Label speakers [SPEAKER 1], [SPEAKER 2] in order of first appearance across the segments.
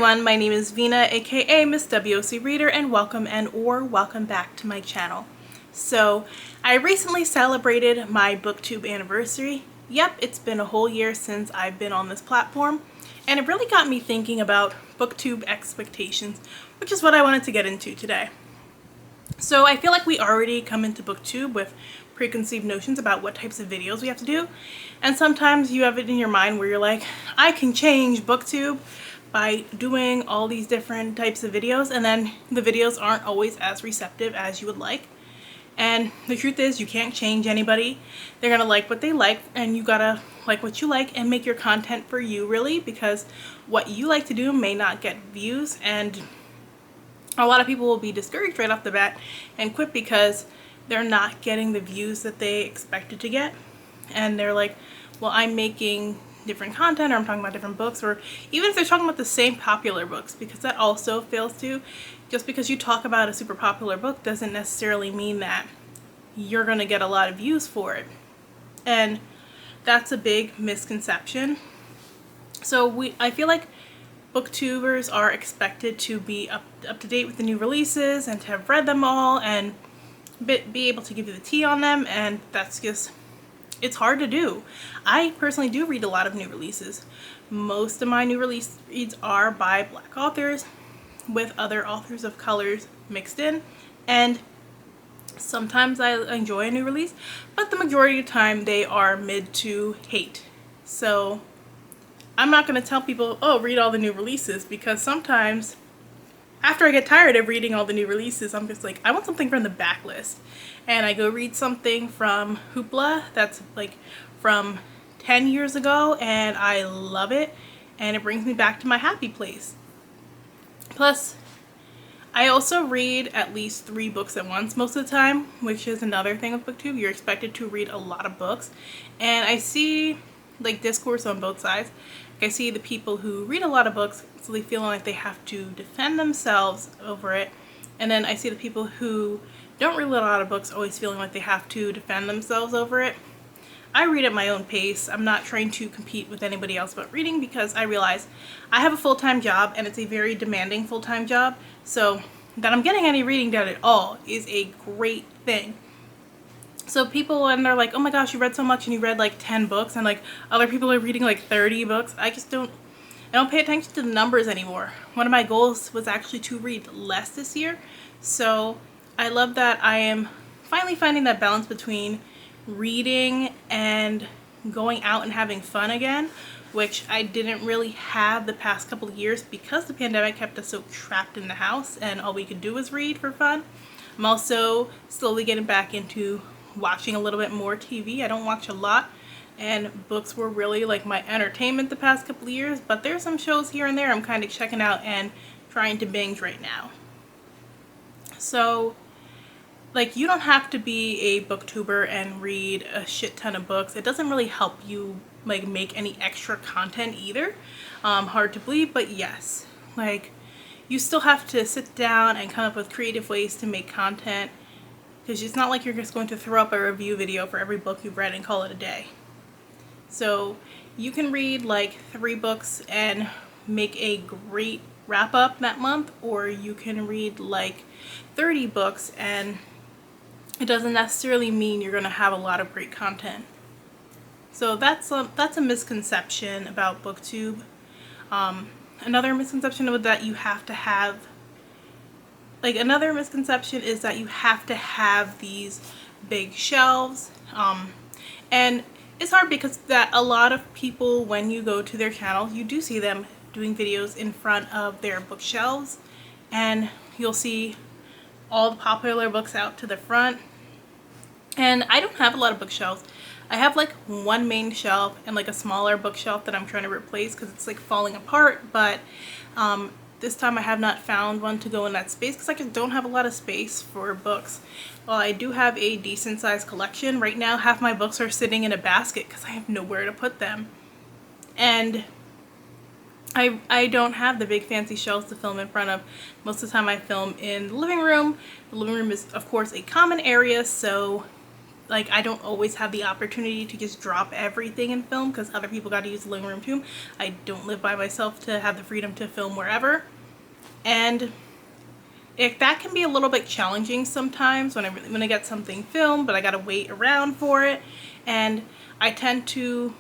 [SPEAKER 1] everyone, my name is Vina, aka Miss WOC Reader, and welcome back to my channel. So, I recently celebrated my Booktube anniversary. Yep, it's been a whole year since I've been on this platform, and it really got me thinking about Booktube expectations, which is what I wanted to get into today. So I feel like we already come into Booktube with preconceived notions about what types of videos we have to do, and sometimes you have it in your mind where you're like, I can change Booktube by doing all these different types of videos, and then the videos aren't always as receptive as you would like. And the truth is, you can't change anybody. They're gonna like what they like, and you gotta like what you like and make your content for you, really, because what you like to do may not get views, and a lot of people will be discouraged right off the bat and quit because they're not getting the views that they expected to get. And they're like, well, I'm making different content, or I'm talking about different books, or even if they're talking about the same popular books, because that also fails too. Just because you talk about a super popular book doesn't necessarily mean that you're going to get a lot of views for it. And that's a big misconception. So I feel like booktubers are expected to be up to date with the new releases and to have read them all and be able to give you the tea on them, and that's just, it's hard to do. I personally do read a lot of new releases. Most of my new release reads are by Black authors with other authors of colors mixed in, and sometimes I enjoy a new release, but the majority of the time they are mid to hate. So I'm not going to tell people, oh, read all the new releases, because sometimes after I get tired of reading all the new releases, I'm just like, I want something from the backlist. And I go read something from Hoopla that's like from 10 years ago, and I love it, and it brings me back to my happy place. Plus, I also read at least 3 books at once most of the time, which is another thing with Booktube. You're expected to read a lot of books, and I see like discourse on both sides. I see the people who read a lot of books constantly feeling like they have to defend themselves over it, and then I see the people who don't read a lot of books always feeling like they have to defend themselves over it. I read at my own pace. I'm not trying to compete with anybody else about reading, because I realize I have a full-time job, and it's a very demanding full-time job, so that I'm getting any reading done at all is a great thing. So people, when they're like, oh my gosh, you read so much and you read like 10 books, and like other people are reading like 30 books, I don't pay attention to the numbers anymore. One of my goals was actually to read less this year, so I love that I am finally finding that balance between reading and going out and having fun again, which I didn't really have the past couple of years because the pandemic kept us so trapped in the house and all we could do was read for fun. I'm also slowly getting back into watching a little bit more TV. I don't watch a lot, and books were really like my entertainment the past couple of years, but there's some shows here and there I'm kind of checking out and trying to binge right now. So like, you don't have to be a booktuber and read a shit ton of books. It doesn't really help you like make any extra content either. Hard to believe, but yes, like, you still have to sit down and come up with creative ways to make content, because it's not like you're just going to throw up a review video for every book you've read and call it a day. So you can read like 3 books and make a great wrap up that month, or you can read like 30 books and it doesn't necessarily mean you're going to have a lot of great content. So that's a misconception about Booktube. Another misconception is that you have to have these big shelves, and it's hard because that a lot of people, when you go to their channels, you do see them doing videos in front of their bookshelves, and you'll see all the popular books out to the front. And I don't have a lot of bookshelves. I have like one main shelf and like a smaller bookshelf that I'm trying to replace because it's like falling apart, but this time I have not found one to go in that space because I just don't have a lot of space for books. While I do have a decent sized collection, right now half my books are sitting in a basket because I have nowhere to put them. And I don't have the big fancy shelves to film in front of. Most of the time I film in the living room. The living room is of course a common area, so like I don't always have the opportunity to just drop everything and film because other people got to use the living room too. I don't live by myself to have the freedom to film wherever. And that can be a little bit challenging sometimes when I get something filmed, but I gotta wait around for it. And I tend to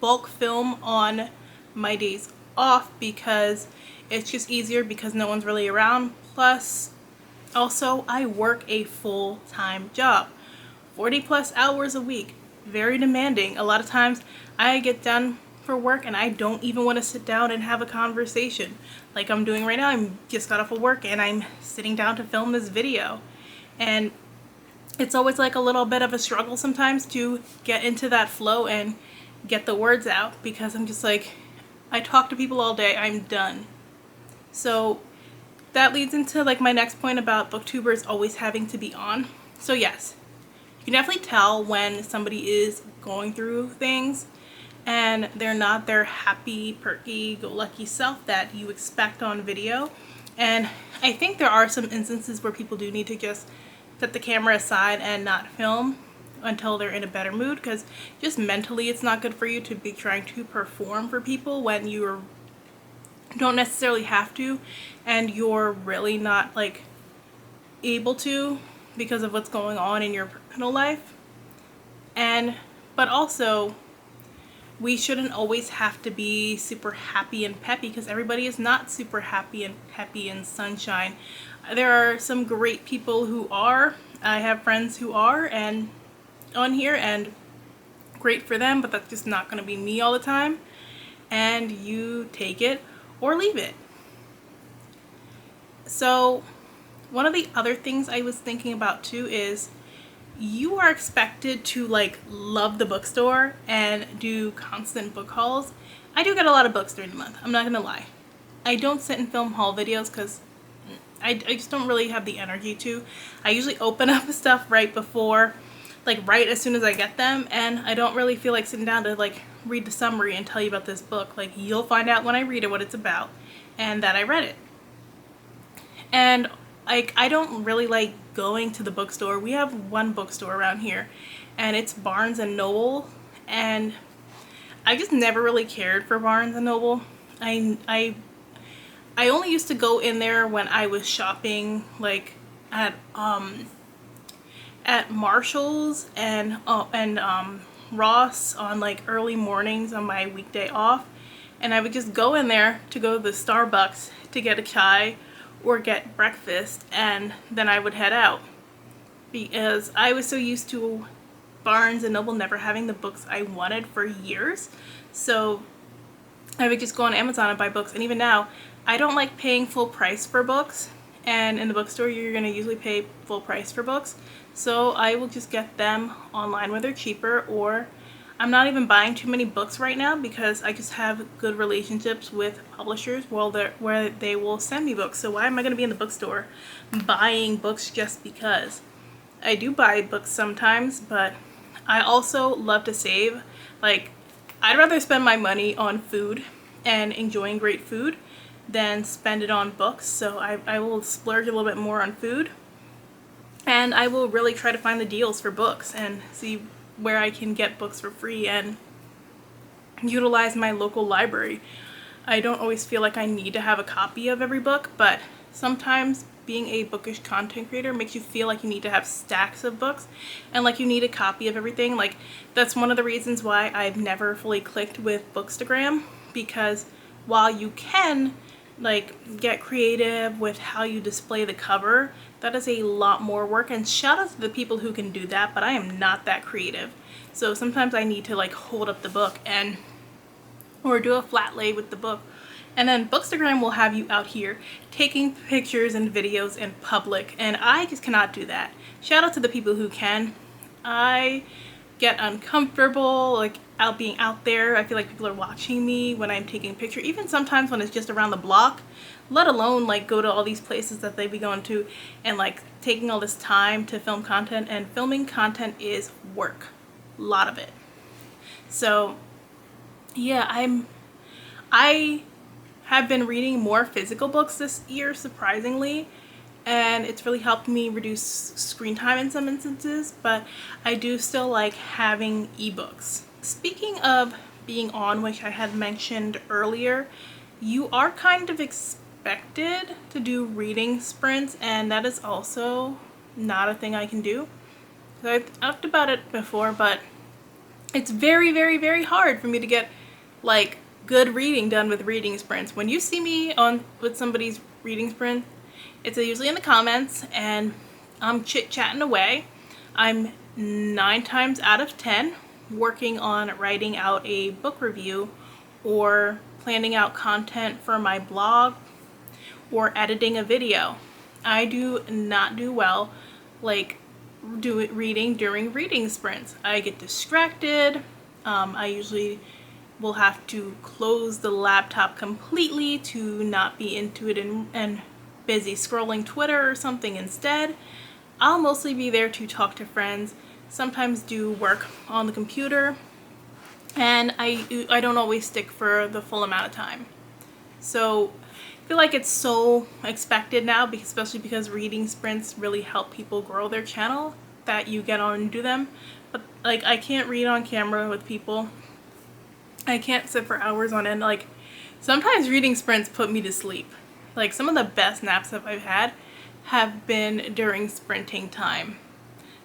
[SPEAKER 1] bulk film on my days off because it's just easier because no one's really around. Plus, also, I work a full-time job, 40 plus hours a week, very demanding. A lot of times I get done for work and I don't even want to sit down and have a conversation like I'm doing right now. I'm just got off of work and I'm sitting down to film this video, and it's always like a little bit of a struggle sometimes to get into that flow and get the words out because I'm just like, I talk to people all day, I'm done. So that leads into like my next point about booktubers always having to be on. So yes, you can definitely tell when somebody is going through things and they're not their happy, perky, go lucky self that you expect on video. And I think there are some instances where people do need to just set the camera aside and not film until they're in a better mood, because just mentally it's not good for you to be trying to perform for people when you don't necessarily have to and you're really not like able to because of what's going on in your personal life. But also, we shouldn't always have to be super happy and peppy because everybody is not super happy and peppy and sunshine. There are some great people who are. I have friends who are and on here, and great for them, but that's just not going to be me all the time. And you take it or leave it. So one of the other things I was thinking about too is you are expected to like love the bookstore and do constant book hauls. I do get a lot of books during the month, I'm not gonna lie. I don't sit and film haul videos because I just don't really have the energy to. I usually open up stuff right before, like right as soon as I get them, and I don't really feel like sitting down to like read the summary and tell you about this book. Like, you'll find out when I read it what it's about and that I read it. And like, I don't really like going to the bookstore. We have one bookstore around here and it's Barnes and Noble, and I just never really cared for Barnes and Noble. I only used to go in there when I was shopping like at Marshall's and Ross on like early mornings on my weekday off, and I would just go in there to go to the Starbucks to get a chai or get breakfast, and then I would head out because I was so used to Barnes and Noble never having the books I wanted for years. So I would just go on Amazon and buy books, and even now I don't like paying full price for books, and in the bookstore you're going to usually pay full price for books, so I will just get them online where they're cheaper. Or I'm not even buying too many books right now because I just have good relationships with publishers where they will send me books. So why am I going to be in the bookstore buying books just because? I do buy books sometimes, but I also love to save. Like, I'd rather spend my money on food and enjoying great food than spend it on books. So I will splurge a little bit more on food, and I will really try to find the deals for books and see where I can get books for free and utilize my local library. I don't always feel like I need to have a copy of every book, but sometimes being a bookish content creator makes you feel like you need to have stacks of books and like you need a copy of everything. Like, that's one of the reasons why I've never fully clicked with Bookstagram, because while you can like get creative with how you display the cover, that is a lot more work, and shout out to the people who can do that, but I am not that creative. So sometimes I need to like hold up the book and or do a flat lay with the book, and then Bookstagram will have you out here taking pictures and videos in public, and I just cannot do that. Shout out to the people who can. I get uncomfortable like being out there. I feel like people are watching me when I'm taking a picture, even sometimes when it's just around the block, let alone like go to all these places that they be going to and like taking all this time to film content. And filming content is work, a lot of it. So yeah, I have been reading more physical books this year, surprisingly, and it's really helped me reduce screen time in some instances, but I do still like having ebooks. Speaking of being on, which I had mentioned earlier, you are kind of expected to do reading sprints, and that is also not a thing I can do. So I've talked about it before, but it's very, very, very hard for me to get like good reading done with reading sprints. When you see me on with somebody's reading sprint, it's usually in the comments and I'm chit-chatting away. I'm 9 times out of 10 working on writing out a book review or planning out content for my blog or editing a video. I do not do well like reading during reading sprints. I get distracted. I usually will have to close the laptop completely to not be into it and busy scrolling Twitter or something instead. I'll mostly be there to talk to friends, sometimes do work on the computer, and I don't always stick for the full amount of time. So I feel like it's so expected now, especially because reading sprints really help people grow their channel, that you get on and do them. But like, I can't read on camera with people. I can't sit for hours on end. Like, sometimes reading sprints put me to sleep. Like, some of the best naps that I've had have been during sprinting time.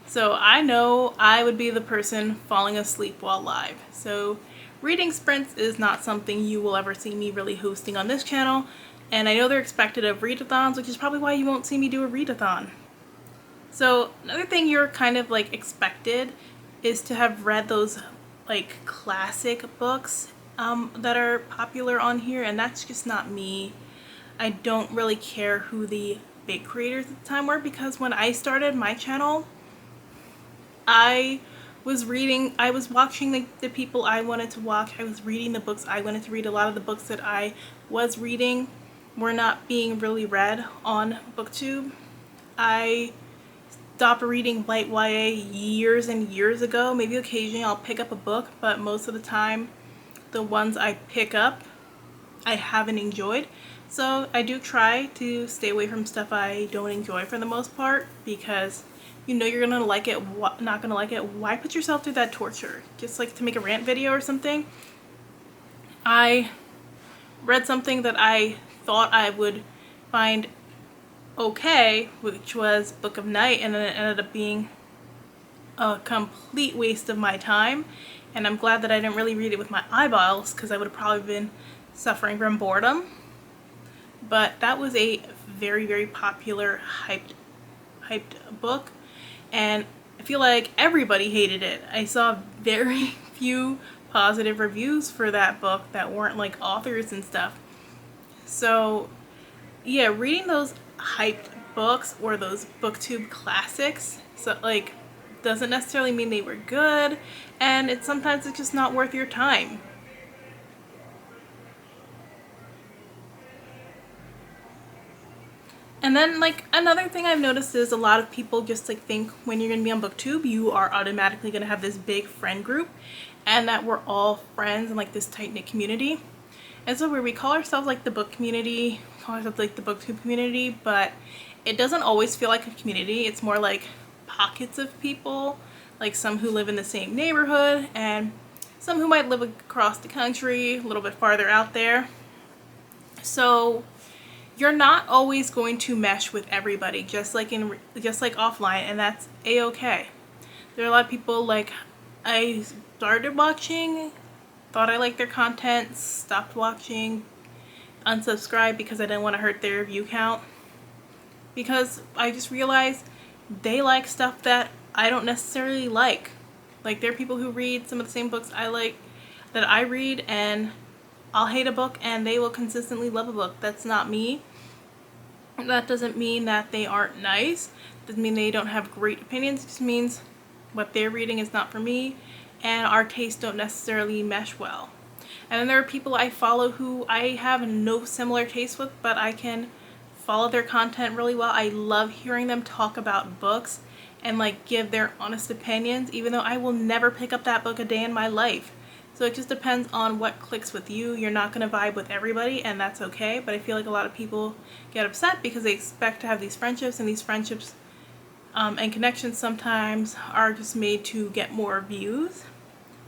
[SPEAKER 1] So I know I would be the person falling asleep while live. So reading sprints is not something you will ever see me really hosting on this channel. And I know they're expected of readathons, which is probably why you won't see me do a readathon. So another thing you're kind of like expected is to have read those like classic books that are popular on here, and that's just not me. I don't really care who the big creators at the time were, because when I started my channel, I was watching the people I wanted to watch. I was reading the books I wanted to read. A lot of the books that I was reading were not being really read on Booktube. I stopped reading light YA years and years ago. Maybe occasionally I'll pick up a book, but most of the time the ones I pick up I haven't enjoyed. So I do try to stay away from stuff I don't enjoy for the most part, because you know you're gonna like it, not gonna like it. Why put yourself through that torture? Just like to make a rant video or something. I read something that I thought I would find okay, which was Book of Night, and then it ended up being a complete waste of my time. And I'm glad that I didn't really read it with my eyeballs, because I would have probably been suffering from boredom. But that was a very, very popular, hyped book, and I feel like everybody hated it. I saw very few positive reviews for that book that weren't like authors and stuff. So yeah, reading those hyped books or those booktube classics, so like, doesn't necessarily mean they were good, and sometimes it's just not worth your time. And then like another thing I've noticed is a lot of people just like think when you're gonna be on Booktube you are automatically gonna have this big friend group and that we're all friends and like this tight-knit community. And so where we call ourselves like the book community, call ourselves like the Booktube community, but it doesn't always feel like a community. It's more like pockets of people, like some who live in the same neighborhood and some who might live across the country, a little bit farther out there. So you're not always going to mesh with everybody, just like offline, and that's a-okay. There are a lot of people like I started watching, thought I liked their content, stopped watching, unsubscribed because I didn't want to hurt their view count, because I just realized they like stuff that I don't necessarily like. Like, there are people who read some of the same books I like that I read, and I'll hate a book and they will consistently love a book. That's not me. That doesn't mean that they aren't nice. Doesn't mean they don't have great opinions. It just means what they're reading is not for me and our tastes don't necessarily mesh well. And then there are people I follow who I have no similar taste with, but I can follow their content really well. I love hearing them talk about books and like give their honest opinions, even though I will never pick up that book a day in my life. So it just depends on what clicks with you. You're not going to vibe with everybody, and that's okay. But I feel like a lot of people get upset because they expect to have these friendships, and these friendships and connections sometimes are just made to get more views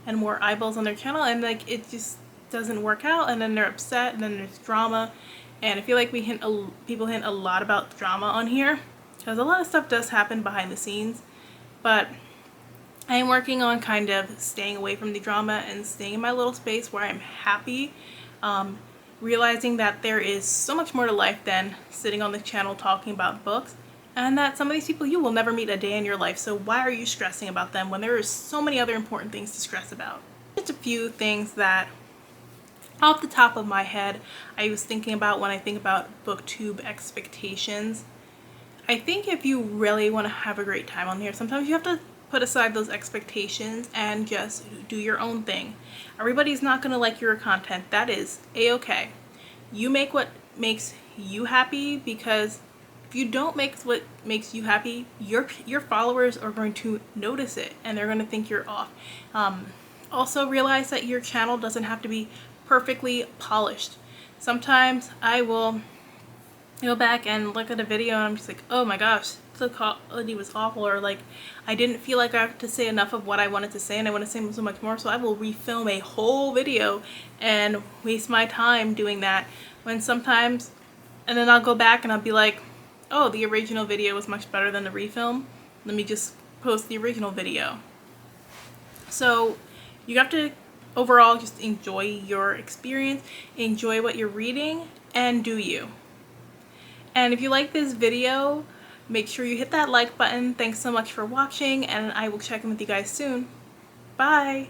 [SPEAKER 1] and more eyeballs on their channel, and like it just doesn't work out, and then they're upset, and then there's drama. And I feel like people hint a lot about drama on here because a lot of stuff does happen behind the scenes, but I am working on kind of staying away from the drama and staying in my little space where I'm happy, realizing that there is so much more to life than sitting on the channel talking about books, and that some of these people you will never meet a day in your life, so why are you stressing about them when there is so many other important things to stress about? Just a few things that off the top of my head I was thinking about when I think about Booktube Expectations. I think if you really want to have a great time on here, sometimes you have to put aside those expectations and just do your own thing. Everybody's not going to like your content. That is a-okay. You make what makes you happy, because if you don't make what makes you happy, your followers are going to notice it and they're going to think you're off. Also realize that your channel doesn't have to be perfectly polished. Sometimes I will go back and look at a video and I'm just like, oh my gosh, the quality was awful, or like I didn't feel like I had to say enough of what I wanted to say and I want to say so much more, so I will refilm a whole video and waste my time doing that, when sometimes, and then I'll go back and I'll be like, oh, the original video was much better than the refilm, let me just post the original video. So you have to overall just enjoy your experience, enjoy what you're reading, and do you. And if you like this video, make sure you hit that like button. Thanks so much for watching, and I will check in with you guys soon. Bye!